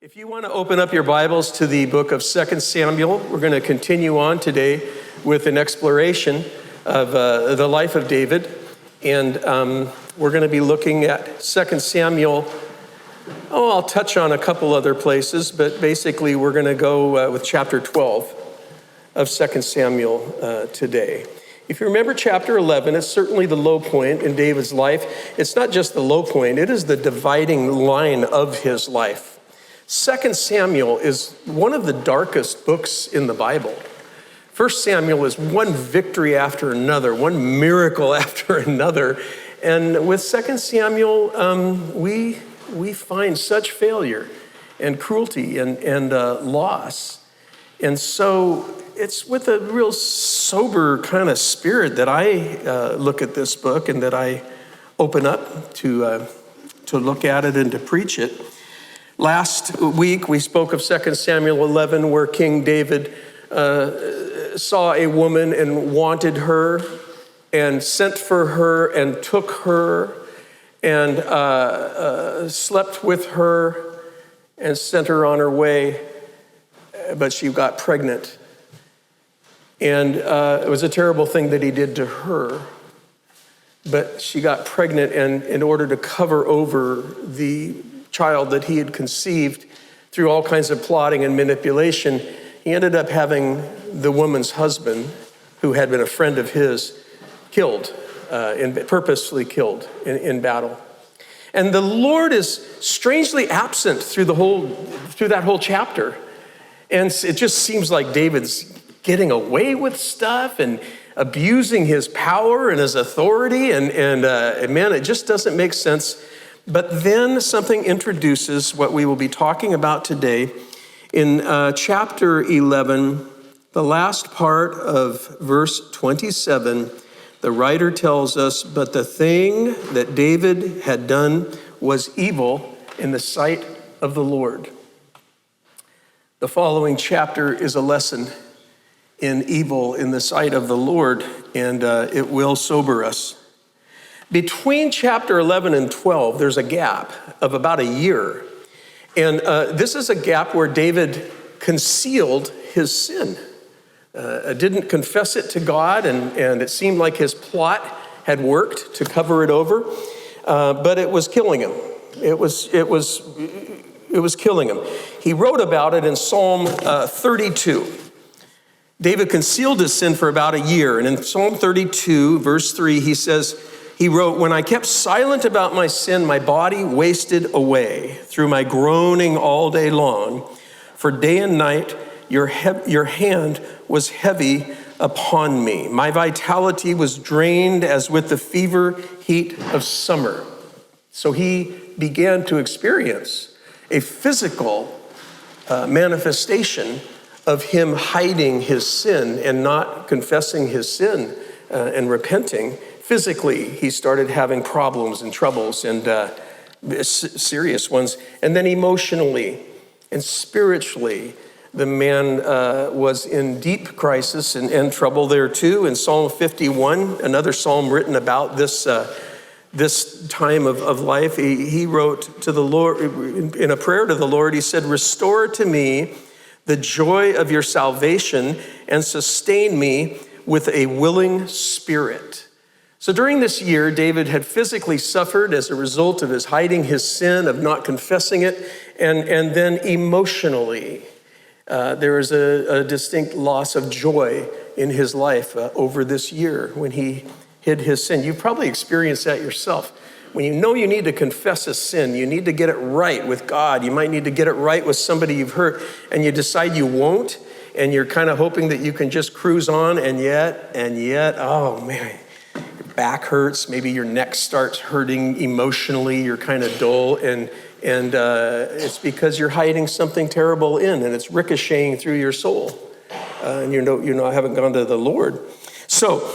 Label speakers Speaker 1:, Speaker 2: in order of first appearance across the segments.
Speaker 1: If you want to open up your Bibles to the book of 2 Samuel, we're going to continue on today with an exploration of the life of David. And we're going to be looking at 2 Samuel. I'll touch on a couple other places, but basically we're going to go with chapter 12 of 2 Samuel today. If you remember chapter 11, it's certainly the low point in David's life. It's not just the low point, it is the dividing line of his life. 2 Samuel is one of the darkest books in the Bible. 1 Samuel is one victory after another, one miracle after another. And with 2 Samuel, we find such failure and cruelty and loss. And so it's with a real sober kind of spirit that I look at this book and that I open up to look at it and to preach it. Last week, we spoke of 2 Samuel 11, where King David saw a woman and wanted her and sent for her and took her and slept with her and sent her on her way, but she got pregnant. And it was a terrible thing that he did to her. But she got pregnant, and in order to cover over the child that he had conceived through all kinds of plotting and manipulation, he ended up having the woman's husband, who had been a friend of his, killed, purposefully killed in battle. And the Lord is strangely absent through that whole chapter. And it just seems like David's getting away with stuff and abusing his power and his authority. And man, it just doesn't make sense. But then something introduces what we will be talking about today. In chapter 11, the last part of verse 27, the writer tells us, "But the thing that David had done was evil in the sight of the Lord." The following chapter is a lesson in evil in the sight of the Lord, and it will sober us. Between chapter 11 and 12, there's a gap of about a year. And this is a gap where David concealed his sin. Didn't confess it to God, and it seemed like his plot had worked to cover it over, but it was killing him. It was killing him. He wrote about it in Psalm 32. David concealed his sin for about a year, and in Psalm 32, verse 3, he wrote, "When I kept silent about my sin, my body wasted away through my groaning all day long. For day and night, your hand was heavy upon me. My vitality was drained as with the fever heat of summer." So he began to experience a physical manifestation of him hiding his sin and not confessing his sin and repenting. Physically, he started having problems and troubles and serious ones. And then emotionally and spiritually, the man was in deep crisis and trouble there too. In Psalm 51, another psalm written about this time of life, he wrote to the Lord, in a prayer to the Lord, he said, "Restore to me the joy of your salvation and sustain me with a willing spirit." So during this year, David had physically suffered as a result of his hiding his sin, of not confessing it, and then emotionally, there was a distinct loss of joy in his life over this year when he hid his sin. You've probably experienced that yourself. When you know you need to confess a sin, you need to get it right with God, you might need to get it right with somebody you've hurt, and you decide you won't, and you're kind of hoping that you can just cruise on, and yet, oh man, back hurts, maybe your neck starts hurting emotionally, you're kind of dull, and it's because you're hiding something terrible in, and it's ricocheting through your soul, and you haven't gone to the Lord. So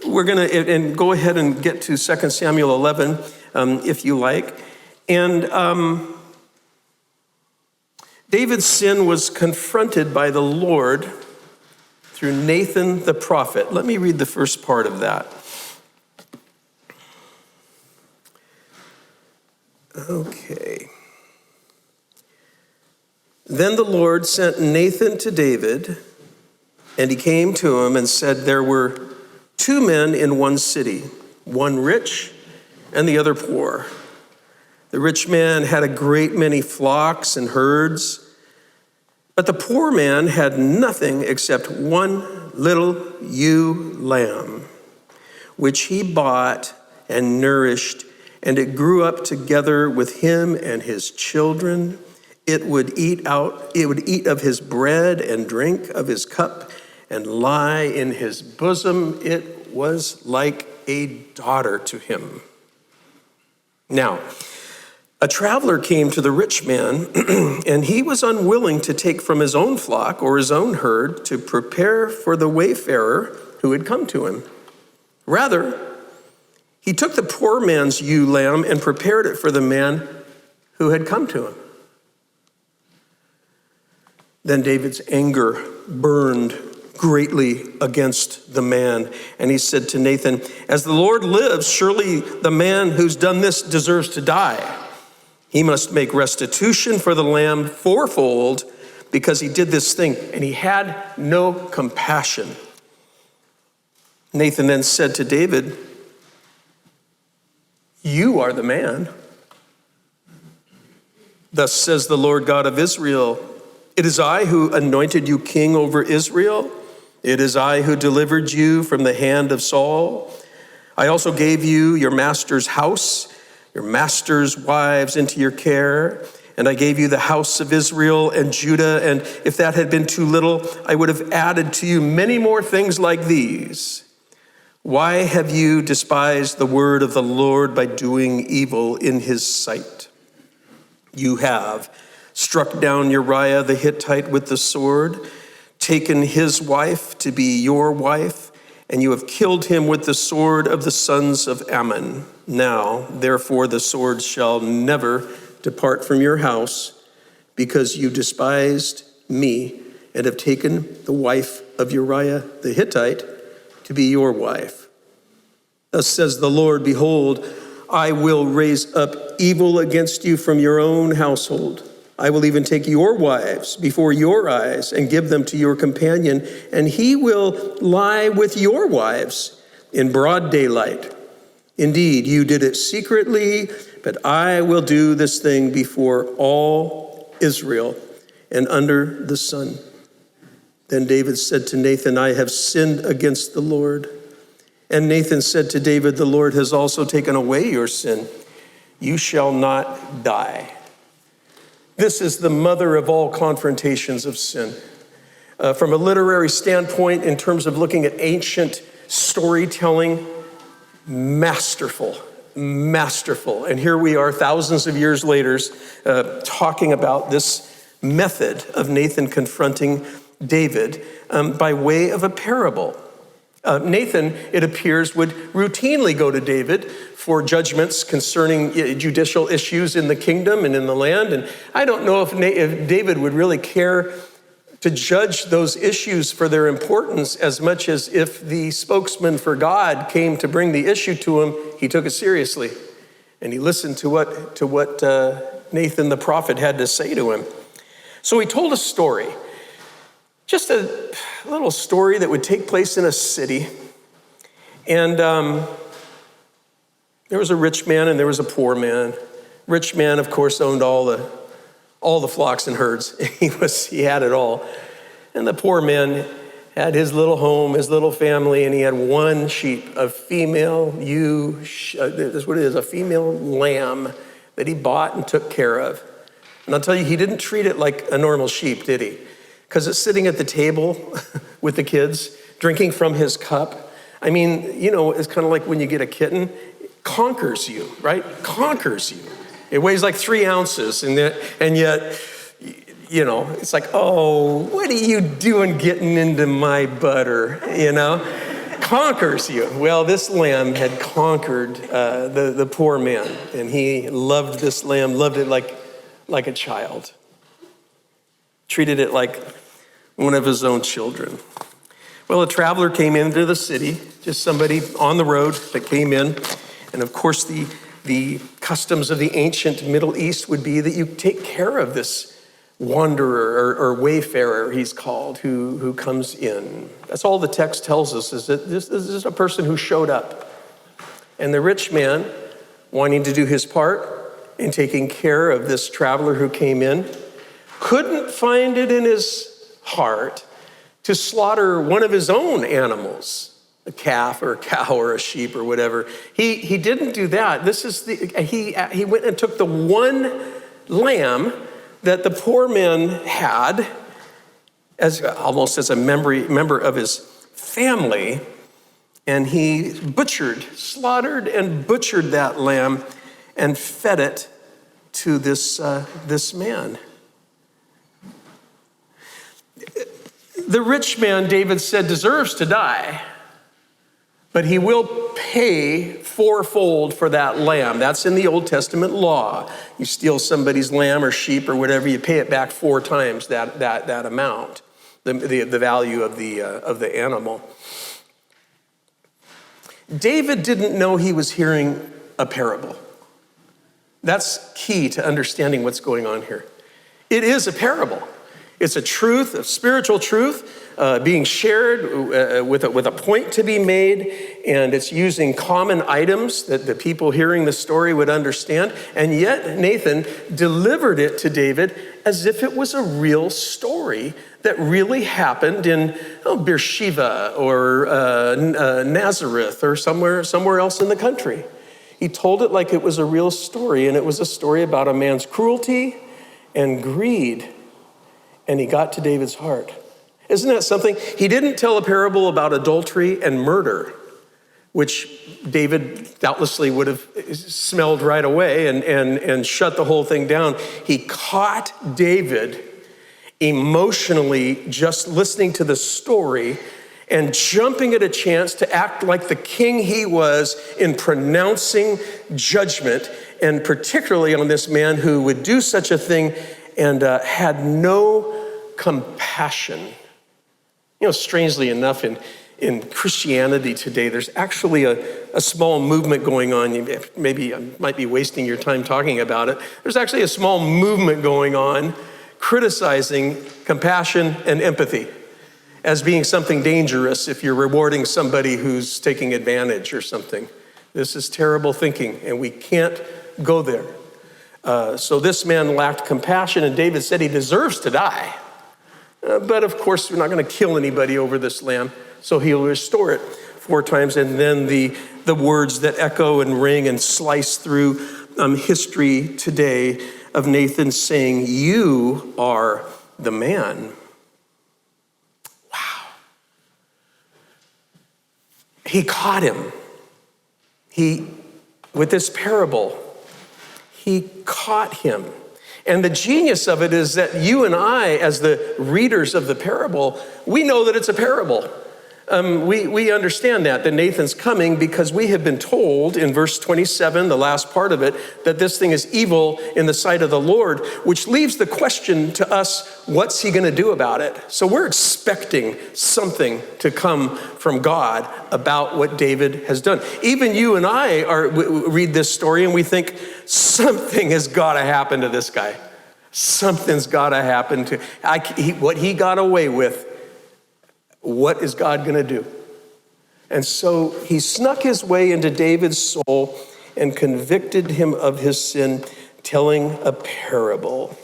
Speaker 1: we're going to go ahead and get to 2 Samuel 11, if you like, and David's sin was confronted by the Lord through Nathan the prophet. Let me read the first part of that. Okay. Then the Lord sent Nathan to David, and he came to him and said, there were two men in one city, one rich and the other poor. The rich man had a great many flocks and herds, but the poor man had nothing except one little ewe lamb, which he bought and nourished, and it grew up together with him and his children. It would eat of his bread and drink of his cup and lie in his bosom. It was like a daughter to him. Now, a traveler came to the rich man, and he was unwilling to take from his own flock or his own herd to prepare for the wayfarer who had come to him. Rather, he took the poor man's ewe lamb and prepared it for the man who had come to him. Then David's anger burned greatly against the man, and he said to Nathan, as the Lord lives, surely the man who's done this deserves to die. He must make restitution for the lamb fourfold because he did this thing, and he had no compassion. Nathan then said to David, you are the man. Thus says the Lord God of Israel, it is I who anointed you king over Israel. It is I who delivered you from the hand of Saul. I also gave you your master's house, your master's wives into your care, and I gave you the house of Israel and Judah, and if that had been too little, I would have added to you many more things like these. Why have you despised the word of the Lord by doing evil in his sight? You have struck down Uriah the Hittite with the sword, taken his wife to be your wife, and you have killed him with the sword of the sons of Ammon. Now, therefore, the sword shall never depart from your house, because you despised me and have taken the wife of Uriah the Hittite to be your wife. Thus says the Lord, behold, I will raise up evil against you from your own household. I will even take your wives before your eyes and give them to your companion, and he will lie with your wives in broad daylight. Indeed, you did it secretly, but I will do this thing before all Israel and under the sun. Then David said to Nathan, I have sinned against the Lord. And Nathan said to David, the Lord has also taken away your sin. You shall not die. This is the mother of all confrontations of sin. From a literary standpoint, in terms of looking at ancient storytelling, masterful. And here we are thousands of years later talking about this method of Nathan confronting David by way of a parable. Nathan, it appears, would routinely go to David for judgments concerning judicial issues in the kingdom and in the land. And I don't know if David would really care to judge those issues for their importance as much as if the spokesman for God came to bring the issue to him, he took it seriously. And he listened to what Nathan the prophet had to say to him. So he told a story. Just a little story that would take place in a city. And there was a rich man and there was a poor man. Rich man, of course, owned all the flocks and herds. He had it all. And the poor man had his little home, his little family, and he had one sheep, a female ewe, that's what it is, a female lamb that he bought and took care of. And I'll tell you, he didn't treat it like a normal sheep, did he? Because it's sitting at the table with the kids, drinking from his cup. I mean, it's kind of like when you get a kitten, it conquers you, right? Conquers you. It weighs like 3 ounces, and yet, it's like, oh, what are you doing getting into my butter, Conquers you. Well, this lamb had conquered the poor man, and he loved this lamb, loved it like a child. Treated it like one of his own children. Well, a traveler came into the city, just somebody on the road that came in. And of course, the customs of the ancient Middle East would be that you take care of this wanderer or wayfarer, he's called, who comes in. That's all the text tells us, is that this is a person who showed up. And the rich man, wanting to do his part in taking care of this traveler who came in, couldn't find it in his heart to slaughter one of his own animals, a calf or a cow or a sheep or whatever. He didn't do that. He went and took the one lamb that the poor man had almost as a member of his family, and he slaughtered and butchered that lamb and fed it to this man. The rich man, David said, deserves to die, but he will pay fourfold for that lamb. That's in the Old Testament law. You steal somebody's lamb or sheep or whatever, you pay it back 4 times that amount, the value of the animal. David didn't know he was hearing a parable. That's key to understanding what's going on here. It is a parable. It's a truth, a spiritual truth, being shared with a point to be made, and it's using common items that the people hearing the story would understand. And yet Nathan delivered it to David as if it was a real story that really happened in Beersheba or Nazareth or somewhere else in the country. He told it like it was a real story, and it was a story about a man's cruelty and greed. And he got to David's heart. Isn't that something? He didn't tell a parable about adultery and murder, which David doubtlessly would have smelled right away and shut the whole thing down. He caught David emotionally just listening to the story and jumping at a chance to act like the king he was in pronouncing judgment, and particularly on this man who would do such a thing and had no compassion. Strangely enough, in Christianity today, there's actually a small movement going on. Maybe I might be wasting your time talking about it. There's actually a small movement going on criticizing compassion and empathy as being something dangerous if you're rewarding somebody who's taking advantage or something. This is terrible thinking, and we can't go there. So this man lacked compassion, and David said he deserves to die. But of course, we're not going to kill anybody over this lamb, so he'll restore it 4 times. And then the words that echo and ring and slice through history today of Nathan saying, "You are the man." Wow. He caught him. With this parable, he caught him. And the genius of it is that you and I, as the readers of the parable, we know that it's a parable. We understand that Nathan's coming because we have been told in verse 27, the last part of it, that this thing is evil in the sight of the Lord, which leaves the question to us, what's he going to do about it? So we're expecting something to come from God about what David has done. Even you and I read this story and we think something has got to happen to this guy. Something's got to happen to what he got away with. What is God going to do? And so he snuck his way into David's soul and convicted him of his sin, telling a parable.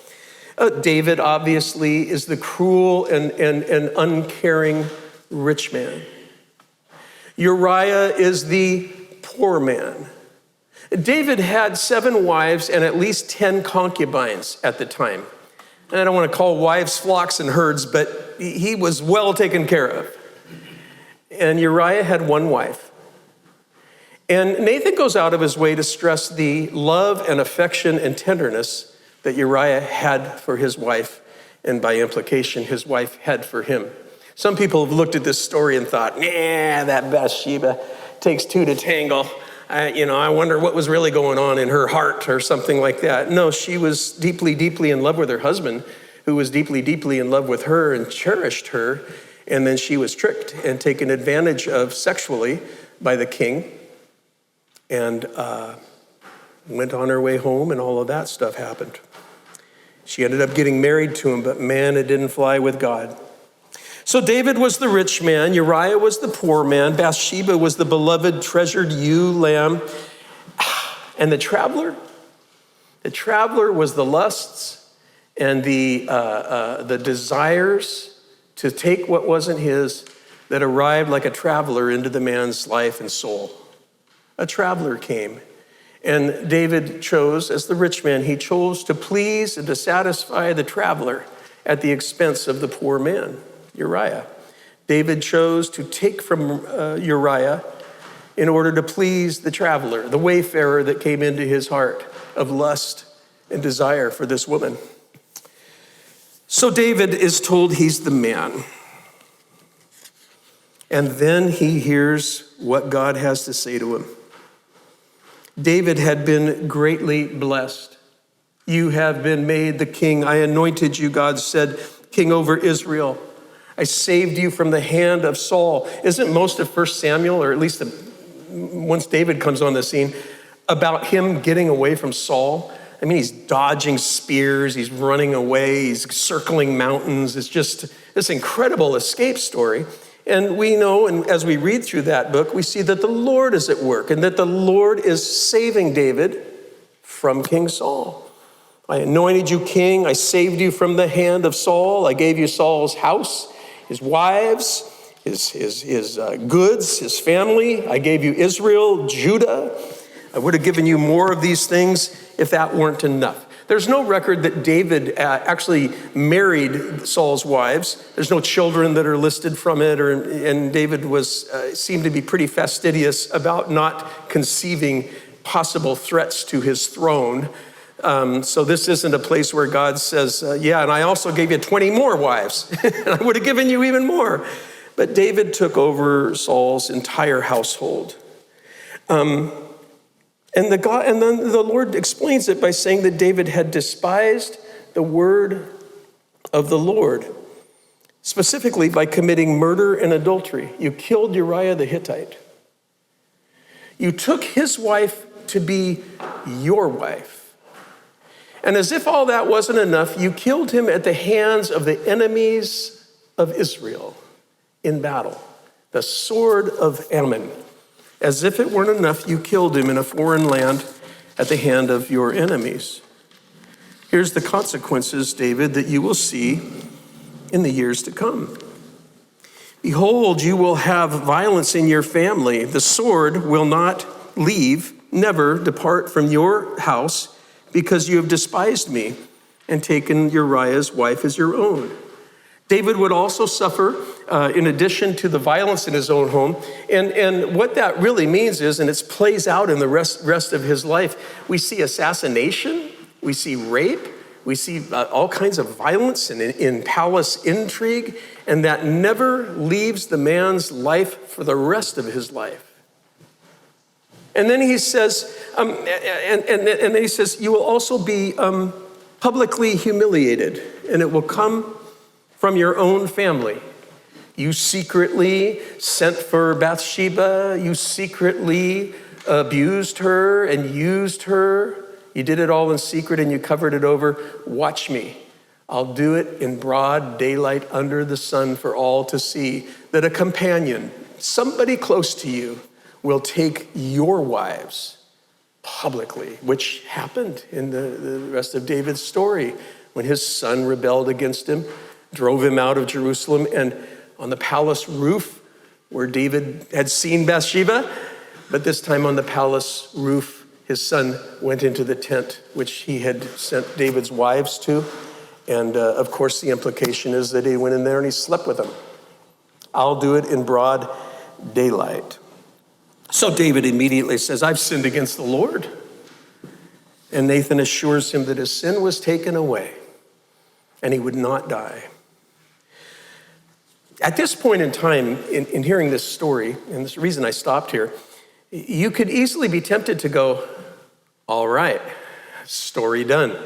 Speaker 1: David obviously is the cruel and uncaring rich man. Uriah is the poor man. David had 7 wives and at least 10 concubines at the time. And I don't want to call wives flocks and herds, but he was well taken care of. And Uriah had 1 wife. And Nathan goes out of his way to stress the love and affection and tenderness that Uriah had for his wife, and by implication, his wife had for him. Some people have looked at this story and thought, that Bathsheba takes 2 to tangle. I wonder what was really going on in her heart or something like that. No, she was deeply, deeply in love with her husband, who was deeply, deeply in love with her and cherished her. And then she was tricked and taken advantage of sexually by the king and went on her way home, and all of that stuff happened. She ended up getting married to him, but man, it didn't fly with God. So David was the rich man, Uriah was the poor man, Bathsheba was the beloved, treasured ewe lamb, and the traveler was the lusts and the desires to take what wasn't his that arrived like a traveler into the man's life and soul. A traveler came, and David chose, as the rich man, he chose to please and to satisfy the traveler at the expense of the poor man, Uriah. David chose to take from Uriah in order to please the traveler, the wayfarer that came into his heart of lust and desire for this woman. So David is told he's the man. And then he hears what God has to say to him. David had been greatly blessed. You have been made the king. I anointed you, God said, king over Israel. I saved you from the hand of Saul. Isn't most of 1 Samuel, or at least once David comes on the scene, about him getting away from Saul? I mean, he's dodging spears, he's running away, he's circling mountains. It's just this incredible escape story. And we know, and as we read through that book, we see that the Lord is at work and that the Lord is saving David from King Saul. I anointed you king. I saved you from the hand of Saul. I gave you Saul's house, his wives, his goods, his family. I gave you Israel, Judah. I would have given you more of these things if that weren't enough. There's no record that David actually married Saul's wives. There's no children that are listed from it, and David seemed to be pretty fastidious about not conceiving possible threats to his throne. So this isn't a place where God says, yeah, and I also gave you 20 more wives, and I would have given you even more. But David took over Saul's entire household. And then the Lord explains it by saying that David had despised the word of the Lord, specifically by committing murder and adultery. You killed Uriah the Hittite. You took his wife to be your wife. And as if all that wasn't enough, you killed him at the hands of the enemies of Israel in battle, the sword of Ammon. As if it weren't enough, you killed him in a foreign land at the hand of your enemies. Here's the consequences, David, that you will see in the years to come. Behold, you will have violence in your family. The sword will not leave, never depart from your house, because you have despised me and taken Uriah's wife as your own. David would also suffer in addition to the violence in his own home. And what that really means is, and it plays out in the rest of his life, we see assassination, we see rape, we see all kinds of violence and in palace intrigue, and that never leaves the man's life for the rest of his life. And then he says, you will also be publicly humiliated, and it will come from your own family. You secretly sent for Bathsheba. You secretly abused her and used her. You did it all in secret and you covered it over. Watch me. I'll do it in broad daylight under the sun for all to see, that a companion, somebody close to you, will take your wives publicly, which happened in the rest of David's story when his son rebelled against him, drove him out of Jerusalem, and on the palace roof where David had seen Bathsheba, but this time on the palace roof, his son went into the tent which he had sent David's wives to. And of course, the implication is that he went in there and he slept with them. I'll do it in broad daylight. So David immediately says, I've sinned against the Lord. And Nathan assures him that his sin was taken away and he would not die. At this point in time, in hearing this story, and this reason I stopped here, you could easily be tempted to go, all right, story done.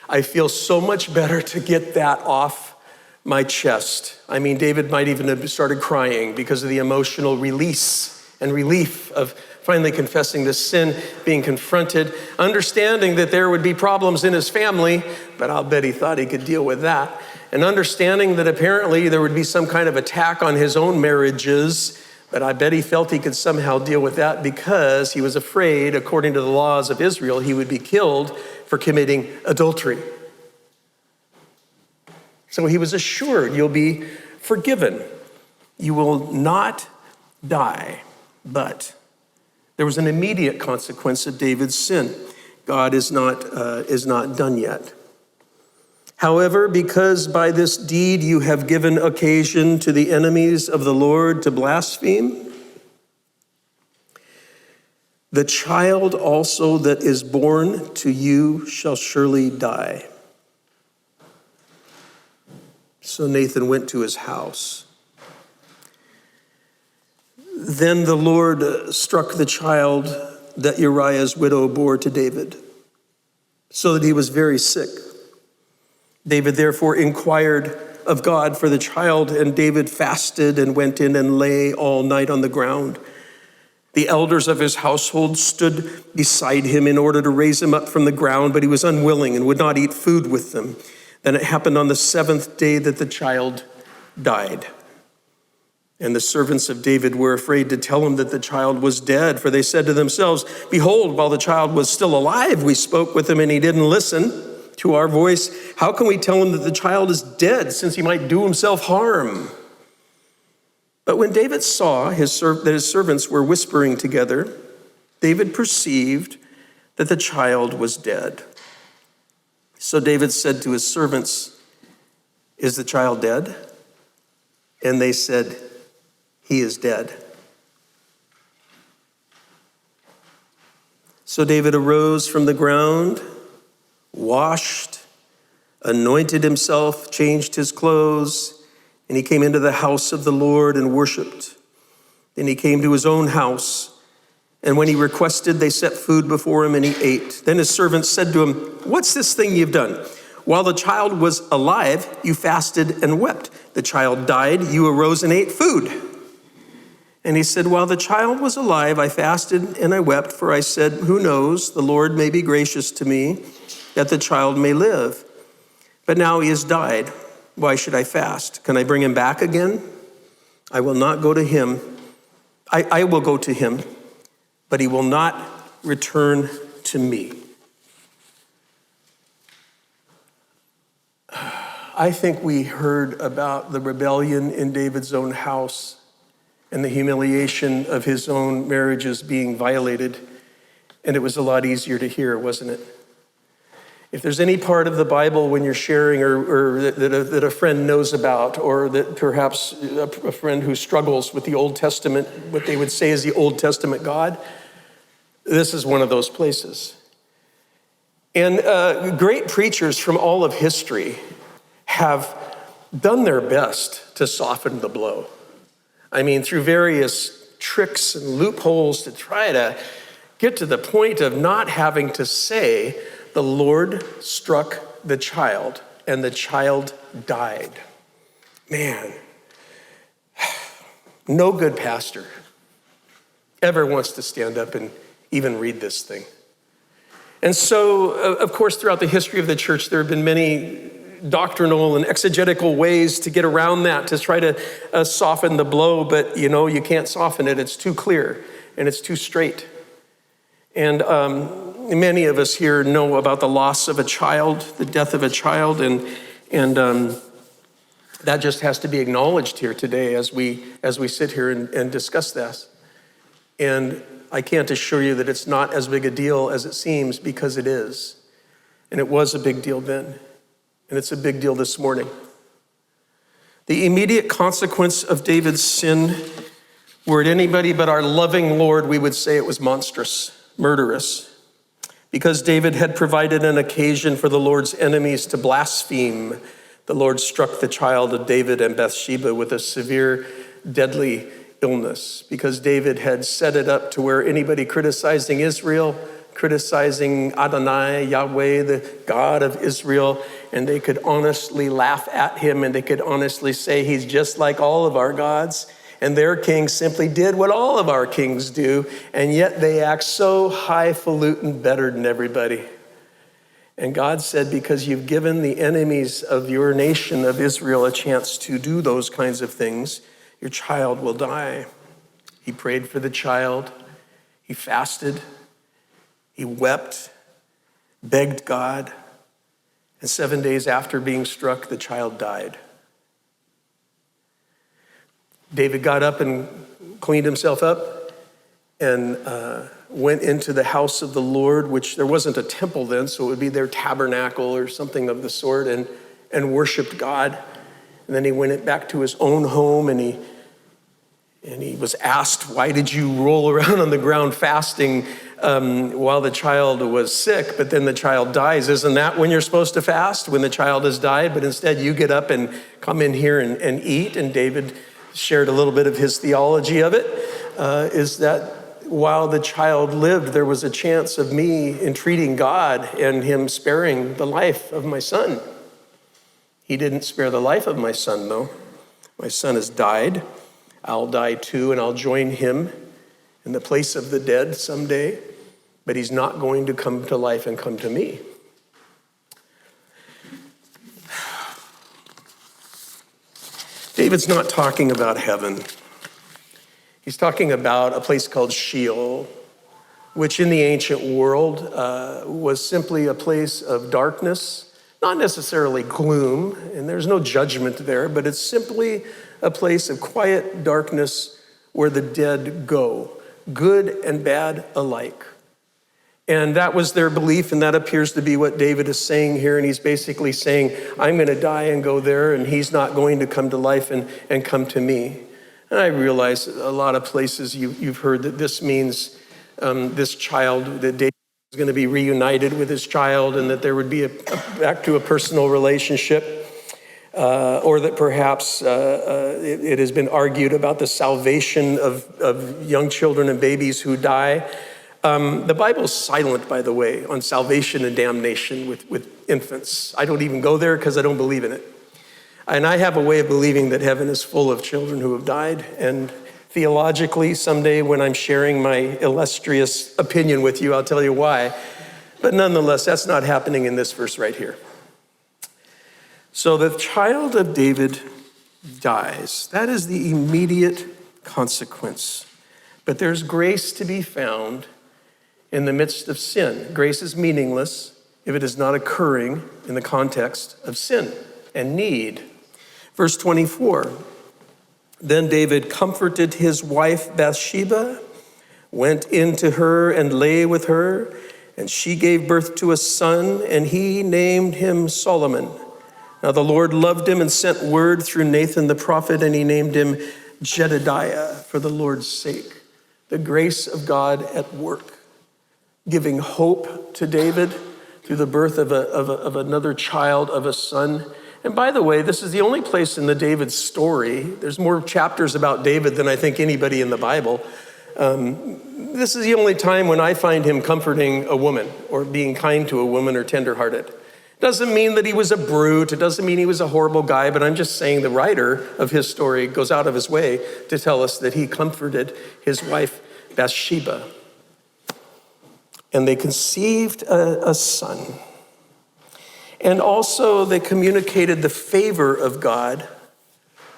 Speaker 1: I feel so much better to get that off my chest. I mean, David might even have started crying because of the emotional release and relief of finally confessing the sin, being confronted, understanding that there would be problems in his family, but I'll bet he thought he could deal with that. And understanding that apparently there would be some kind of attack on his own marriages, but I bet he felt he could somehow deal with that because he was afraid, according to the laws of Israel, he would be killed for committing adultery. So he was assured, you'll be forgiven. You will not die. But there was an immediate consequence of David's sin. God is not done yet. However, because by this deed you have given occasion to the enemies of the Lord to blaspheme, the child also that is born to you shall surely die. So Nathan went to his house. Then the Lord struck the child that Uriah's widow bore to David, so that he was very sick. David therefore inquired of God for the child, and David fasted and went in and lay all night on the ground. The elders of his household stood beside him in order to raise him up from the ground, but he was unwilling and would not eat food with them. Then it happened on the seventh day that the child died. And the servants of David were afraid to tell him that the child was dead, for they said to themselves, behold, while the child was still alive, we spoke with him and he didn't listen to our voice. How can we tell him that the child is dead, since he might do himself harm? But when David saw that his servants were whispering together, David perceived that the child was dead. So David said to his servants, is the child dead? And they said, he is dead. So David arose from the ground, washed, anointed himself, changed his clothes, and he came into the house of the Lord and worshiped. Then he came to his own house, and when he requested, they set food before him, and he ate. Then his servants said to him, what's this thing you've done? While the child was alive, you fasted and wept. The child died, you arose and ate food. And he said, while the child was alive, I fasted and I wept, for I said, who knows, the Lord may be gracious to me, that the child may live. But now he has died. Why should I fast? Can I bring him back again? I will not go to him. I will go to him, but he will not return to me. I think we heard about the rebellion in David's own house and the humiliation of his own marriages being violated, and it was a lot easier to hear, wasn't it? If there's any part of the Bible when you're sharing or that a friend knows about, or that perhaps a friend who struggles with the Old Testament, what they would say is the Old Testament God, this is one of those places. And great preachers from all of history have done their best to soften the blow. I mean, through various tricks and loopholes to try to get to the point of not having to say, the Lord struck the child and the child died. Man, no good pastor ever wants to stand up and even read this thing. And so, of course, throughout the history of the church, there have been many doctrinal and exegetical ways to get around that, to try to soften the blow, but you can't soften it. It's too clear and it's too straight. And many of us here know about the loss of a child, the death of a child, and that just has to be acknowledged here today as we sit here and discuss this. And I can't assure you that it's not as big a deal as it seems, because it is. And it was a big deal then. And it's a big deal this morning. The immediate consequence of David's sin, were it anybody but our loving Lord, we would say it was monstrous, murderous. Because David had provided an occasion for the Lord's enemies to blaspheme, the Lord struck the child of David and Bathsheba with a severe, deadly illness. Because David had set it up to where anybody criticizing Israel, criticizing Adonai, Yahweh, the God of Israel, and they could honestly laugh at him, and they could honestly say he's just like all of our gods, And their king simply did what all of our kings do, and yet they act so highfalutin better than everybody. And God said, because you've given the enemies of your nation of Israel a chance to do those kinds of things, your child will die. He prayed for the child. He fasted. He wept, begged God. And 7 days after being struck, the child died. David got up and cleaned himself up and went into the house of the Lord, which there wasn't a temple then, so it would be their tabernacle or something of the sort, and worshiped God. And then he went back to his own home, and he was asked, why did you roll around on the ground fasting while the child was sick, but then the child dies? Isn't that when you're supposed to fast, when the child has died? But instead you get up and come in here and eat. And David shared a little bit of his theology of it, is that while the child lived, there was a chance of me entreating God and him sparing the life of my son. He didn't spare the life of my son, though. My son has died. I'll die too, and I'll join him in the place of the dead someday, but he's not going to come to life and come to me. David's not talking about heaven. He's talking about a place called Sheol, which in the ancient world was simply a place of darkness, not necessarily gloom, and there's no judgment there, but it's simply a place of quiet darkness where the dead go, good and bad alike. And that was their belief, and that appears to be what David is saying here. And he's basically saying, I'm going to die and go there, and he's not going to come to life and come to me. And I realize a lot of places you've heard that this means this child, that David is going to be reunited with his child, and that there would be back to a personal relationship. Or that perhaps it has been argued about the salvation of young children and babies who die. The Bible is silent, by the way, on salvation and damnation with infants. I don't even go there because I don't believe in it. And I have a way of believing that heaven is full of children who have died. And theologically, someday when I'm sharing my illustrious opinion with you, I'll tell you why. But nonetheless, that's not happening in this verse right here. So the child of David dies. That is the immediate consequence. But there's grace to be found in the midst of sin. Grace is meaningless if it is not occurring in the context of sin and need. Verse 24, then David comforted his wife Bathsheba, went into her and lay with her, and she gave birth to a son, and he named him Solomon. Now the Lord loved him and sent word through Nathan the prophet, and he named him Jedediah for the Lord's sake. The grace of God at work, giving hope to David through the birth of another child, of a son. And by the way, this is the only place in the David story. There's more chapters about David than I think anybody in the Bible. This is the only time when I find him comforting a woman or being kind to a woman or tenderhearted. Doesn't mean that he was a brute. It doesn't mean he was a horrible guy, but I'm just saying the writer of his story goes out of his way to tell us that he comforted his wife Bathsheba. And they conceived a son. And also they communicated the favor of God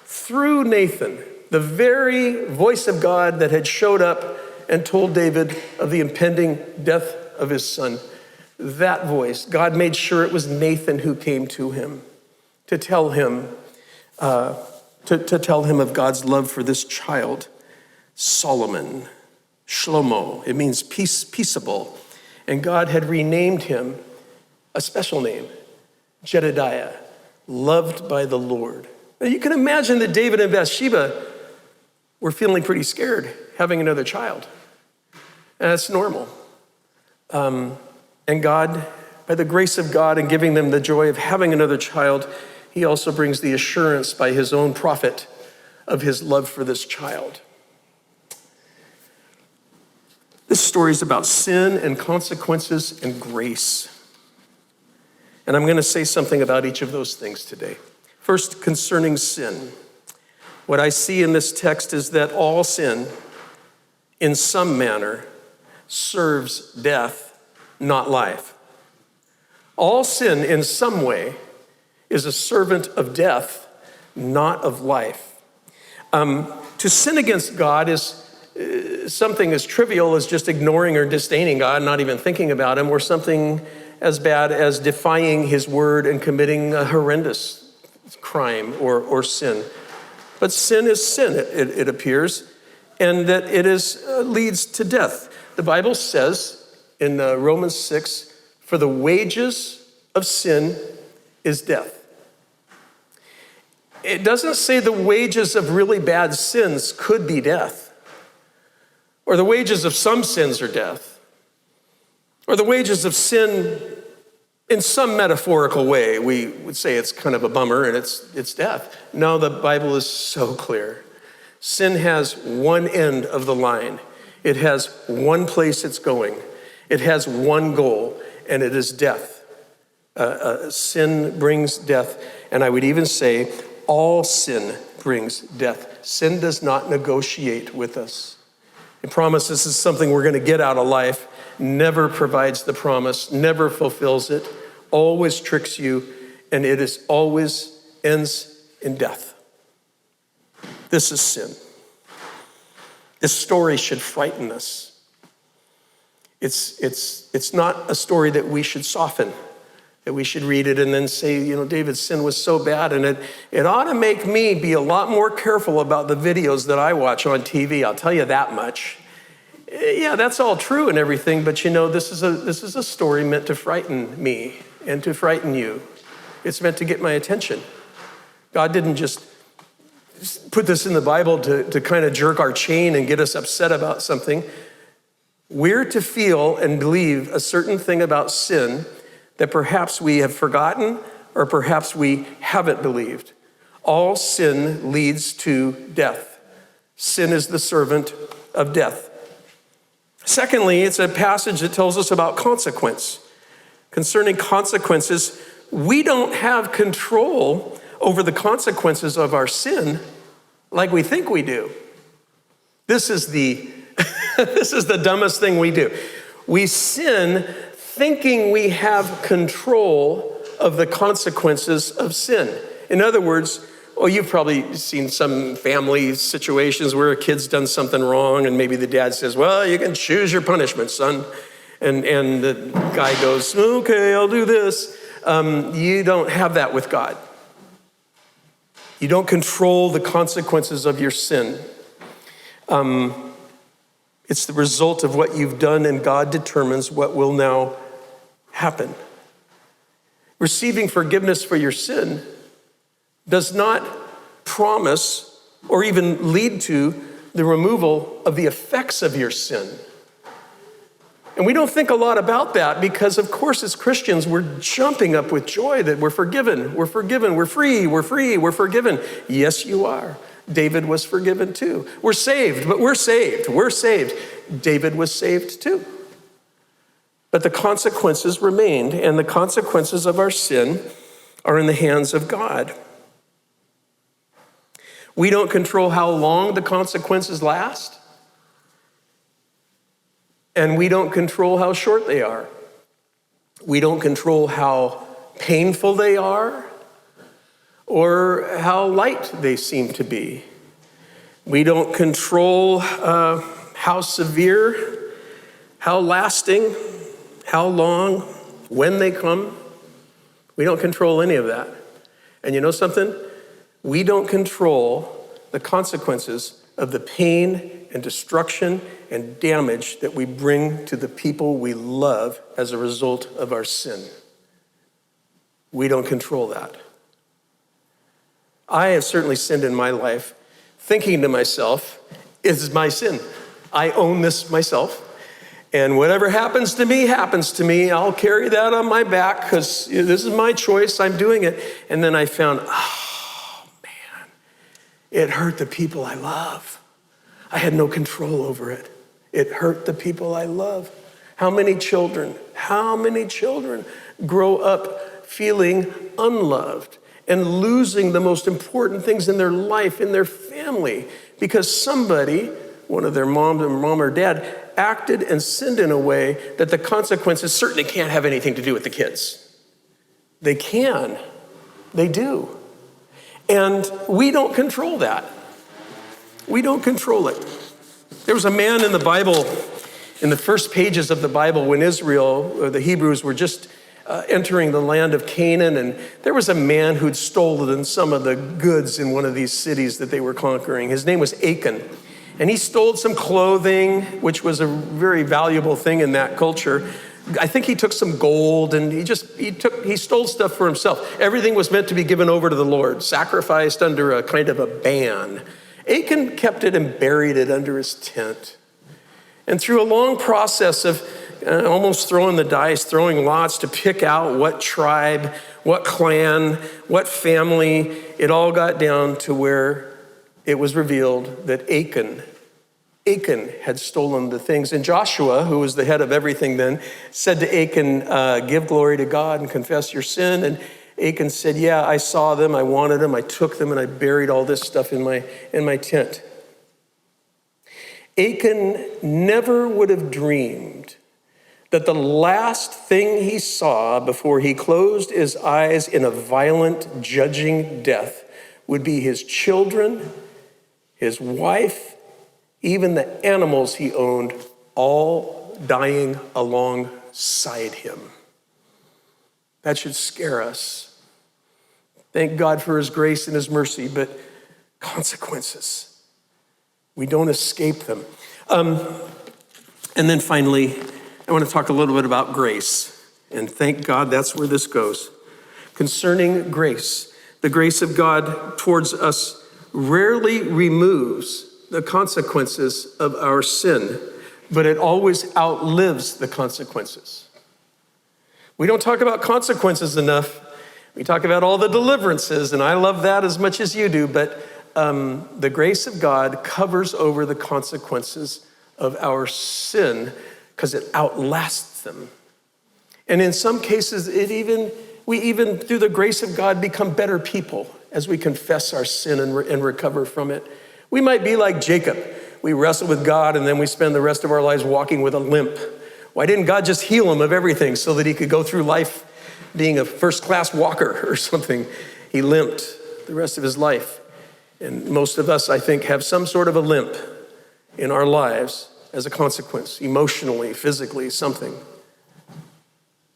Speaker 1: through Nathan, the very voice of God that had showed up and told David of the impending death of his son. That voice, God made sure it was Nathan who came to him to tell him, to tell him of God's love for this child, Solomon, Shlomo. It means peaceable. And God had renamed him a special name, Jedediah, loved by the Lord. Now you can imagine that David and Bathsheba were feeling pretty scared having another child. And that's normal. And God, by the grace of God and giving them the joy of having another child, he also brings the assurance by his own prophet of his love for this child. This story is about sin and consequences and grace. And I'm going to say something about each of those things today. First, concerning sin. What I see in this text is that all sin, in some manner, serves death, not life. All sin, in some way, is a servant of death, not of life. To sin against God is something as trivial as just ignoring or disdaining God, not even thinking about him, or something as bad as defying his word and committing a horrendous crime or sin. But sin is sin, it appears, and that it leads to death. The Bible says in Romans 6, for the wages of sin is death. It doesn't say the wages of really bad sins could be death, or the wages of some sins are death, or the wages of sin in some metaphorical way. We would say it's kind of a bummer and it's death. No, the Bible is so clear. Sin has one end of the line. It has one place it's going. It has one goal, and it is death. Sin brings death, and I would even say all sin brings death. Sin does not negotiate with us. It promises is something we're going to get out of life, never provides the promise, never fulfills it, always tricks you, and it is always ends in death. This is sin. This story should frighten us. It's not a story that we should soften, that we should read it and then say, David's sin was so bad, and it ought to make me be a lot more careful about the videos that I watch on TV. I'll tell you that much. Yeah, that's all true and everything, but this is a story meant to frighten me and to frighten you. It's meant to get my attention. God didn't just put this in the Bible to kind of jerk our chain and get us upset about something. We're to feel and believe a certain thing about sin that perhaps we have forgotten or perhaps we haven't believed. All sin leads to death. Sin is the servant of death. Secondly, it's a passage that tells us about consequence. Concerning consequences, we don't have control over the consequences of our sin like we think we do. This is the dumbest thing we do. We sin thinking we have control of the consequences of sin. In other words, you've probably seen some family situations where a kid's done something wrong and maybe the dad says, well, you can choose your punishment, son. And the guy goes, okay, I'll do this. You don't have that with God. You don't control the consequences of your sin. It's the result of what you've done, and God determines what will now happen. Receiving forgiveness for your sin does not promise or even lead to the removal of the effects of your sin. And we don't think a lot about that because, of course, as Christians, we're jumping up with joy that we're forgiven, we're free, we're forgiven. Yes, you are. David was forgiven too. We're saved, but we're saved. David was saved too. But the consequences remained, and the consequences of our sin are in the hands of God. We don't control how long the consequences last, and we don't control how short they are. We don't control how painful they are or how light they seem to be. We don't control how severe, how lasting, how long, when they come. We don't control any of that. And you know something? We don't control the consequences of the pain and destruction and damage that we bring to the people we love as a result of our sin. We don't control that. I have certainly sinned in my life, thinking to myself, it's my sin. I own this myself. And whatever happens to me, I'll carry that on my back because this is my choice. I'm doing it. And then I found, it hurt the people I love. I had no control over it. It hurt the people I love. How many children grow up feeling unloved and losing the most important things in their life, in their family, because somebody, one of their mom or dad, acted and sinned in a way that the consequences certainly can't have anything to do with the kids. They can. They do. And we don't control that. We don't control it. There was a man in the Bible, in the first pages of the Bible, when Israel, or the Hebrews, were just entering the land of Canaan, and there was a man who'd stolen some of the goods in one of these cities that they were conquering. His name was Achan. And he stole some clothing, which was a very valuable thing in that culture. I think he took some gold, and he stole stuff for himself. Everything was meant to be given over to the Lord, sacrificed under a kind of a ban. Achan kept it and buried it under his tent. And through a long process of almost throwing the dice, throwing lots to pick out what tribe, what clan, what family, it all got down to where it was revealed that Achan had stolen the things. And Joshua, who was the head of everything then, said to Achan, give glory to God and confess your sin. And Achan said, yeah, I saw them, I wanted them, I took them, and I buried all this stuff in my tent. Achan never would have dreamed that the last thing he saw before he closed his eyes in a violent, judging death would be his children, his wife, even the animals he owned, all dying alongside him. That should scare us. Thank God for his grace and his mercy, but consequences, we don't escape them. And then finally, I want to talk a little bit about grace. And thank God that's where this goes. Concerning grace, the grace of God towards us rarely removes the consequences of our sin, but it always outlives the consequences. We don't talk about consequences enough. We talk about all the deliverances, and I love that as much as you do, but the grace of God covers over the consequences of our sin because it outlasts them. And in some cases, we even through the grace of God become better people as we confess our sin and recover from it. We might be like Jacob. We wrestle with God and then we spend the rest of our lives walking with a limp. Why didn't God just heal him of everything so that he could go through life being a first-class walker or something? He limped the rest of his life. And most of us, I think, have some sort of a limp in our lives as a consequence, emotionally, physically, something.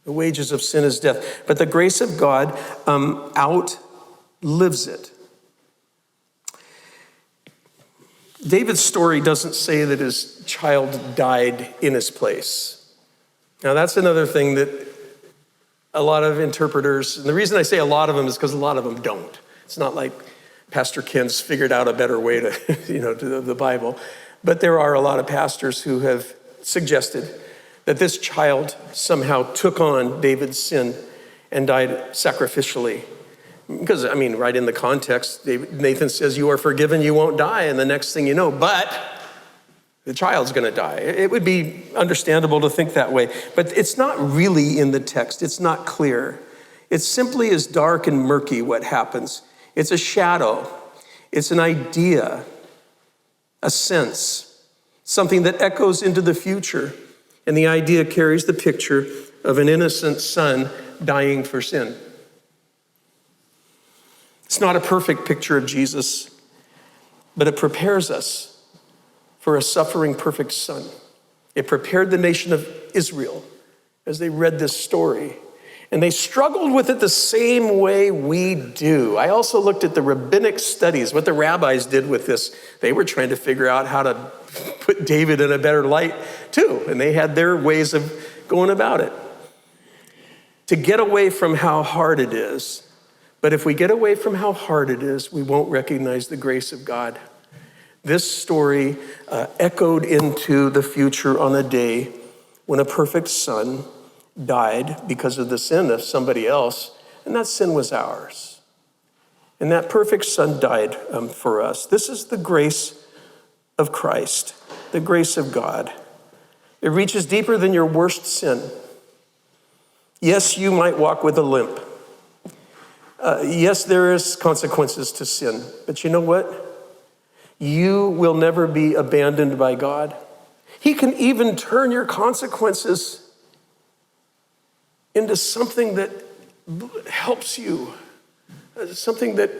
Speaker 1: The wages of sin is death. But the grace of God outlives it. David's story doesn't say that his child died in his place. Now, that's another thing that a lot of interpreters, and the reason I say a lot of them is because a lot of them don't. It's not like Pastor Ken's figured out a better way to, to the Bible. But there are a lot of pastors who have suggested that this child somehow took on David's sin and died sacrificially. Because, right in the context, Nathan says, you are forgiven, you won't die. And the next thing you know, but the child's going to die. It would be understandable to think that way. But it's not really in the text. It's not clear. It simply is dark and murky what happens. It's a shadow. It's an idea, a sense, something that echoes into the future. And the idea carries the picture of an innocent son dying for sin. It's not a perfect picture of Jesus, but it prepares us for a suffering perfect son. It prepared the nation of Israel as they read this story. And they struggled with it the same way we do. I also looked at the rabbinic studies, what the rabbis did with this. They were trying to figure out how to put David in a better light too. And they had their ways of going about it. To get away from how hard it is. But if we get away from how hard it is, we won't recognize the grace of God. This story echoed into the future on a day when a perfect son died because of the sin of somebody else, and that sin was ours. And that perfect son died for us. This is the grace of Christ, the grace of God. It reaches deeper than your worst sin. Yes, you might walk with a limp, Yes, there is consequences to sin, but you know what? You will never be abandoned by God. He can even turn your consequences into something that helps you, something that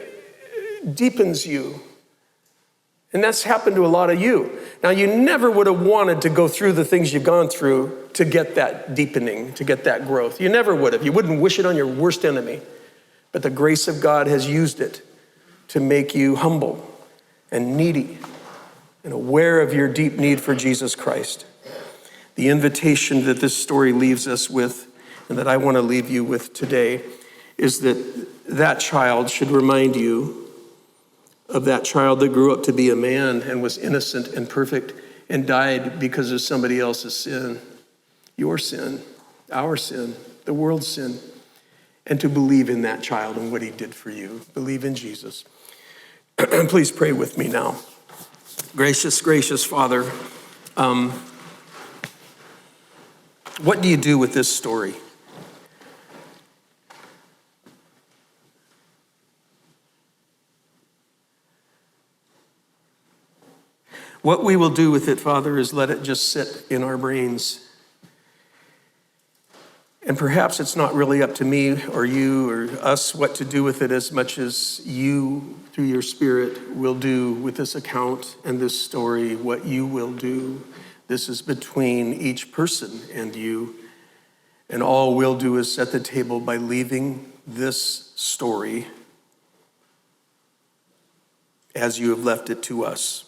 Speaker 1: deepens you. And that's happened to a lot of you. Now, you never would have wanted to go through the things you've gone through to get that deepening, to get that growth. You never would have. You wouldn't wish it on your worst enemy. But the grace of God has used it to make you humble and needy and aware of your deep need for Jesus Christ. The invitation that this story leaves us with, and that I want to leave you with today, is that that child should remind you of that child that grew up to be a man and was innocent and perfect and died because of somebody else's sin, your sin, our sin, the world's sin, and to believe in that child and what he did for you. Believe in Jesus. Please pray with me now. Gracious, gracious Father, what do you do with this story? What we will do with it, Father, is let it just sit in our brains. And perhaps it's not really up to me or you or us what to do with it as much as you, through your Spirit, will do with this account and this story, what you will do. This is between each person and you. And all we'll do is set the table by leaving this story as you have left it to us.